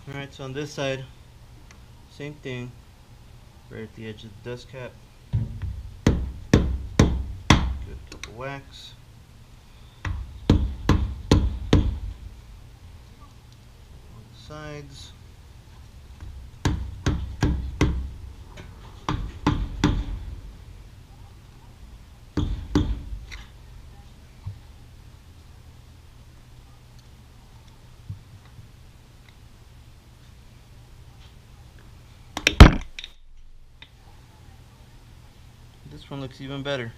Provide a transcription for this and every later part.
Alright, so on this side, same thing, right at the edge of the dust cap. Give it a couple whacks. On the sides. This one looks even better.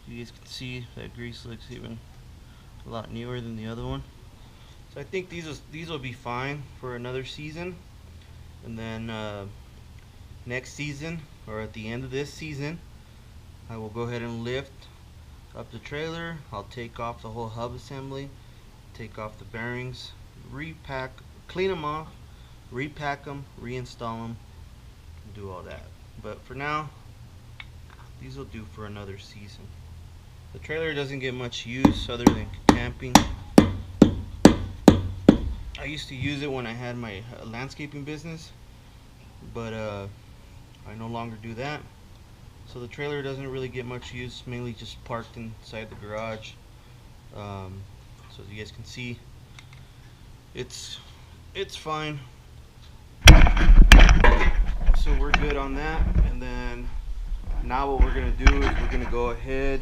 You guys can see that grease looks even a lot newer than the other one. So I think these will be fine for another season, and then next season, or at the end of this season, I will go ahead and lift up the trailer. I'll take off the whole hub assembly, take off the bearings, repack, clean them off, repack them, reinstall them, do all that. But for now, these will do for another season. The trailer doesn't get much use other than camping. I used to use it when I had my landscaping business, but I no longer do that. So the trailer doesn't really get much use, mainly just parked inside the garage. So as you guys can see, it's fine. So we're good on that. And then now what we're gonna do is we're gonna go ahead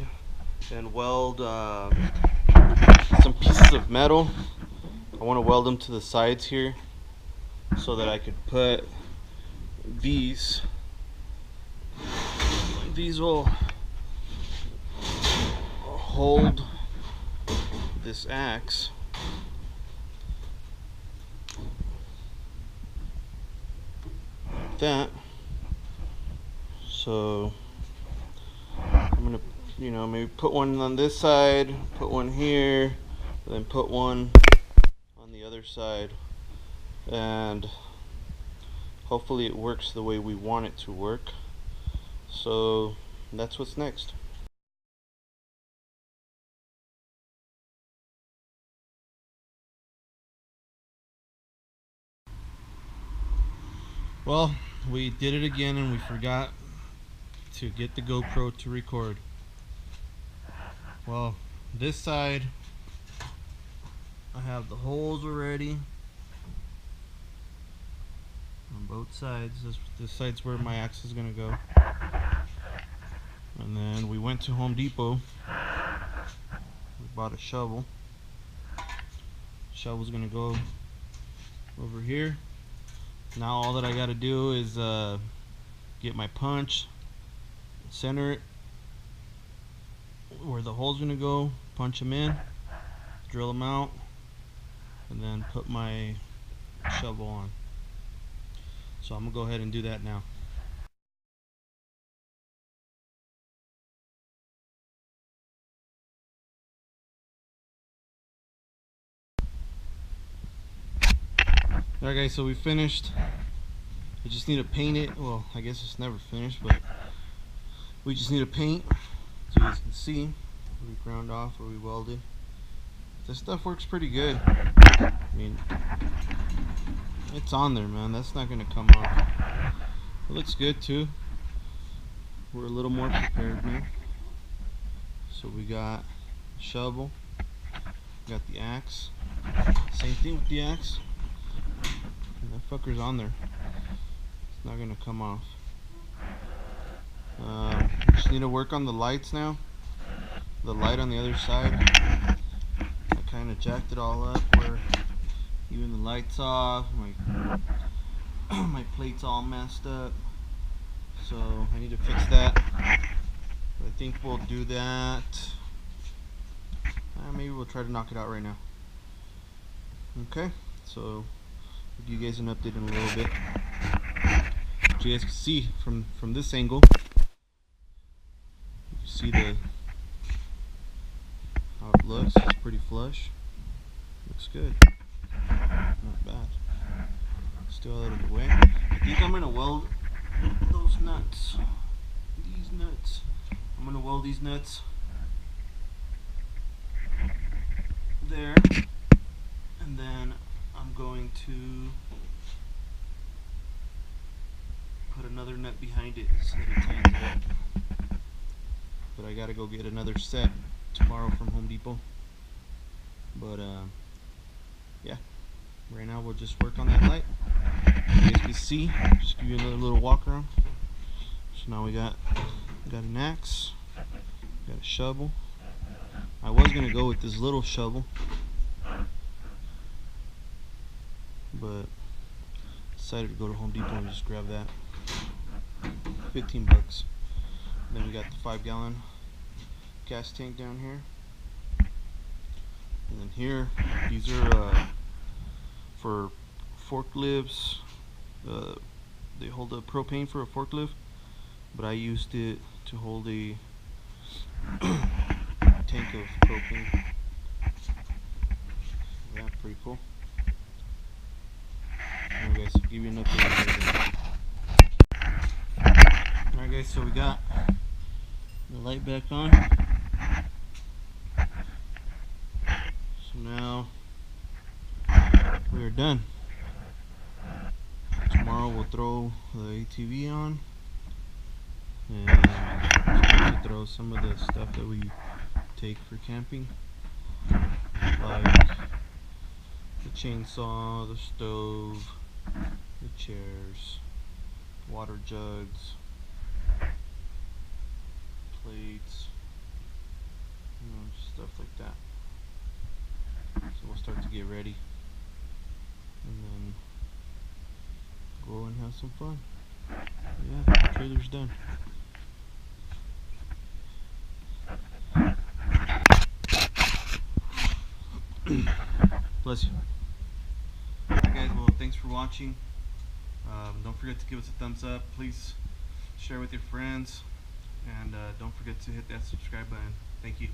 and weld some pieces of metal. I want to weld them to the sides here so that I could put these will hold this axe like that. So I'm gonna, maybe put one on this side, put one here, and then put one on the other side, and hopefully it works the way we want it to work. So that's what's next. Well, we did it again and we forgot to get the GoPro to record. Well, this side I have the holes already on both sides. This side's where my axe is gonna go. And then we went to Home Depot. We bought a shovel. Shovel's gonna go over here. Now all that I gotta do is get my punch, center it where the hole's gonna go, punch them in, drill them out, and then put my shovel on. So I'm gonna go ahead and do that now. Alright guys, so we finished. I just need to paint it. Well, I guess it's never finished, but we just need to paint. As you guys can see, we ground off or we welded. This stuff works pretty good. I mean, it's on there, man. That's not gonna come off. It looks good too. We're a little more prepared now. So we got the shovel, we got the axe. Same thing with the axe. And that fucker's on there. It's not gonna come off. Just need to work on the lights now. The light on the other side, I kind of jacked it all up where even the lights off, my plate's all messed up, so I need to fix that. I think we'll do that. Maybe we'll try to knock it out right now. Okay, so I'll give you guys an update in a little bit. As you guys can see from this angle, you see how it looks. It's pretty flush. Looks good. Not bad. Still out of the way. I think I'm gonna weld those nuts. These nuts. I'm gonna weld these nuts there, and then I'm going to put another net behind it so that it tightens it up. But I gotta go get another set tomorrow from Home Depot. But yeah, right now we'll just work on that light. You guys can see, just give you another little walk around. So now we got an axe, got a shovel. I was gonna go with this little shovel, but decided to go to Home Depot and just grab that. 15 bucks. Then we got the 5-gallon gas tank down here. And then here, these are for forklifts. They hold a propane for a forklift, but I used it to hold a tank of propane. Yeah, pretty cool. Alright guys, give you an update. Alright guys, so we got the light back on. So now we are done. Tomorrow we'll throw the ATV on and throw some of the stuff that we take for camping, like the chainsaw, the stove, the chairs, water jugs, plates, stuff like that. So we'll start to get ready and then go and have some fun. Yeah, the trailer's done. Bless you. Alright guys, well thanks for watching. Don't forget to give us a thumbs up. Please share with your friends. And don't forget to hit that subscribe button. Thank you.